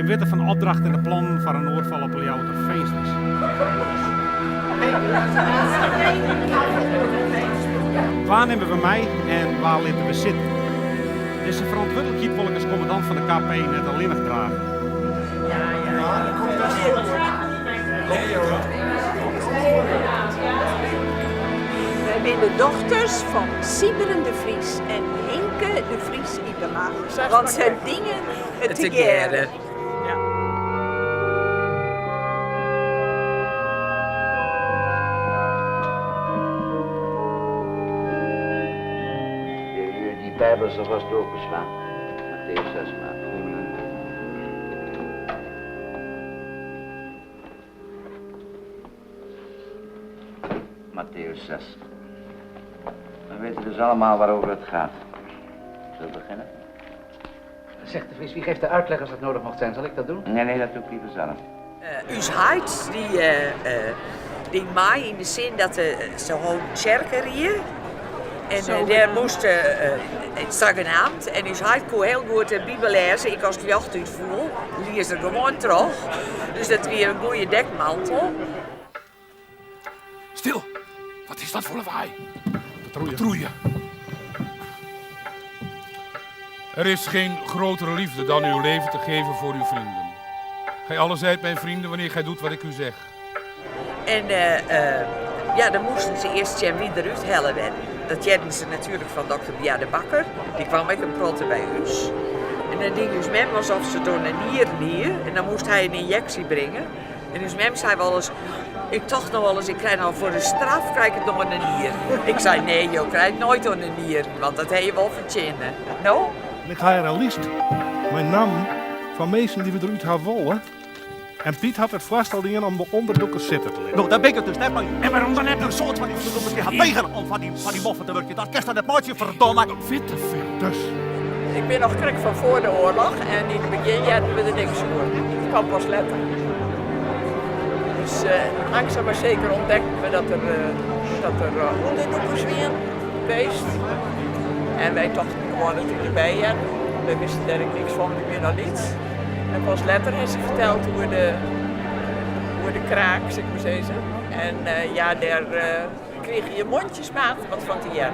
Ik weet er van opdracht en de plannen voor een oorval op Ljouwert feest is. Waar nemen we mij en waar laten we zitten? Deze verantwoordelijkheid wil ik als commandant van de KP net alleen nog dragen. Wij zijn de dochters van Sieberen de Vries en Hinke de Vries Ibema. Want ze dingen het together. Die Bijbel is alvast openslaan. Matthäus 6 maar. Matthäus 6. We weten dus allemaal waarover het gaat. Zullen we beginnen? Zeg de Vries, wie geeft de uitleg als dat nodig mocht zijn? Zal ik dat doen? Nee, dat doe ik liever zelf. Us huid, die maai in de zin dat ze gewoon kerken rieën. En daar moest het zogenaamd. En us huid kon heel goed de Bijbel lezen. Ik als het jacht uitvoer, lees er gewoon terug. Dus dat weer een goede dekmantel. Stil! Wat is dat voor lawaai? Patrouille. Er is geen grotere liefde dan uw leven te geven voor uw vrienden. Gij allen zijt mijn vrienden wanneer gij doet wat ik u zeg. En dan moesten ze eerst Jan wie eruit hellen werden. Dat jedden ze natuurlijk van dokter Bia de Bakker. Die kwam ik een protte bij us. En dan ding dus mem alsof ze door een nier lier. En dan moest hij een injectie brengen. En dus mem zei wel eens, ik dacht nog wel eens, ik krijg nou voor de straf krijg ik nog een nier. Ik zei nee, je krijgt nooit een nier, want dat heb je wel verzinnen. Nou? Ik ga er een lijst met namen van mensen die we eruit gaan wollen. En Piet had het voorstel dingen om de onderdoekers zitten te liggen. Nou, daar ben ik het dus net mee. En waarom dan heb je een soort van die onderdoekers die gaan tegen om van die moffen te werken? Dat kerst dat maatje verdomme. Witte vet. Dus, Ik ben nog krek van voor de oorlog en in het begin hadden we er niks voor. Het kwam pas later. Dus langzaam maar zeker ontdekten we dat er onderdoekers weer geweest. En wij dachten gewoon dat ik erbij had. We wisten er niks van, ik ben al niets. En pas later heeft ze verteld hoe de kraak, zeg maar zeggen. En daar kreeg je mondjesmaat wat van te jaar.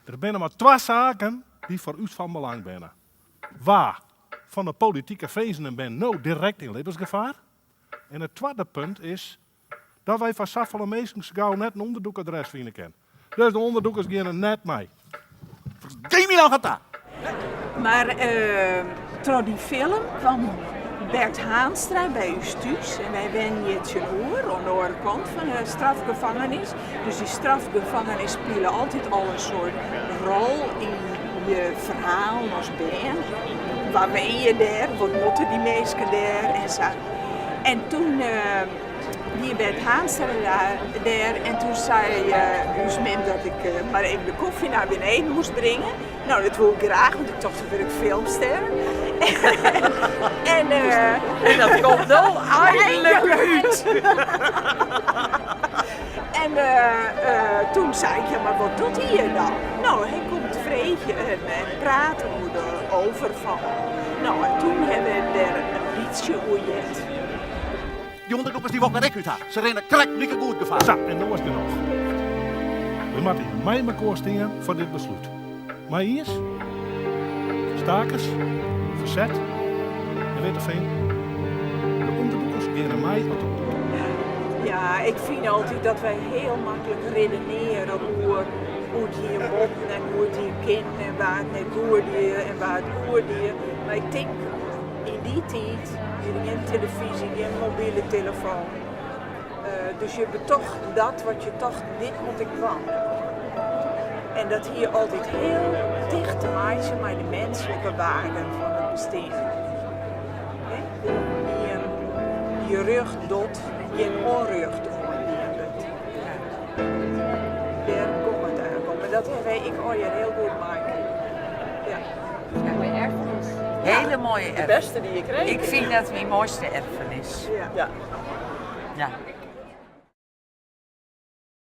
er zijn maar twee zaken die voor u van belang zijn. Waar van de politieke vezenen ben nou direct in levensgevaar. En het tweede punt is dat wij van zoveel mensen gauw net een onderdoekadres vinden kennen. Dus de onderdoekers gaan er net mee. Geef me nou gaat daar. Maar door die film kwam Bert Haanstra bij u thuis. En wij zijn Jetje Hoer aan de andere kant van de strafgevangenis. Dus die strafgevangenis spelen altijd al een soort rol in je verhaal als band. Waar ben je daar? Wat moeten die mensen daar? En zo. En toen die Bert Haanstra daar en toen zei ons mem dat ik maar even de koffie naar beneden moest brengen. Nou, dat wil ik graag, want ik dacht dat ik filmster. En dat komt wel eindelijk uit. En toen zei ik, ja, maar wat doet hij hier dan? Nou, hij komt vreten en praten hoe de overval. Nou, en toen hebben we er een liedje oejet. Die onderdoekers die wokken rek uit haar. Ze rennen krek, niet goed gevaar. Zo, en dan was er nog. We moeten mij elkaar stingen voor dit besluit. Maar hier stakers, verzet en weet je de onderdoekers gaan mij wat op. Ja, ik vind altijd dat wij heel makkelijk redeneren over hoe het hier mocht en hoe het hier kind en waar het net goede en waar het goede. Maar ik denk in die tijd, geen televisie, geen mobiele telefoon. Dus je betocht dat wat je dacht, dit moet ik van. En dat hier altijd heel dicht te maken met de menselijke waarden van het bestaan. Je rug doet, je onrug doet. Daar komt het aan. Maar dat heb ik al je heel goed maken. Ja. Mooie erfenis. Hele mooie erfenis. De beste die je kreeg. Ik vind dat mijn mooiste erfenis. Ja. Ja.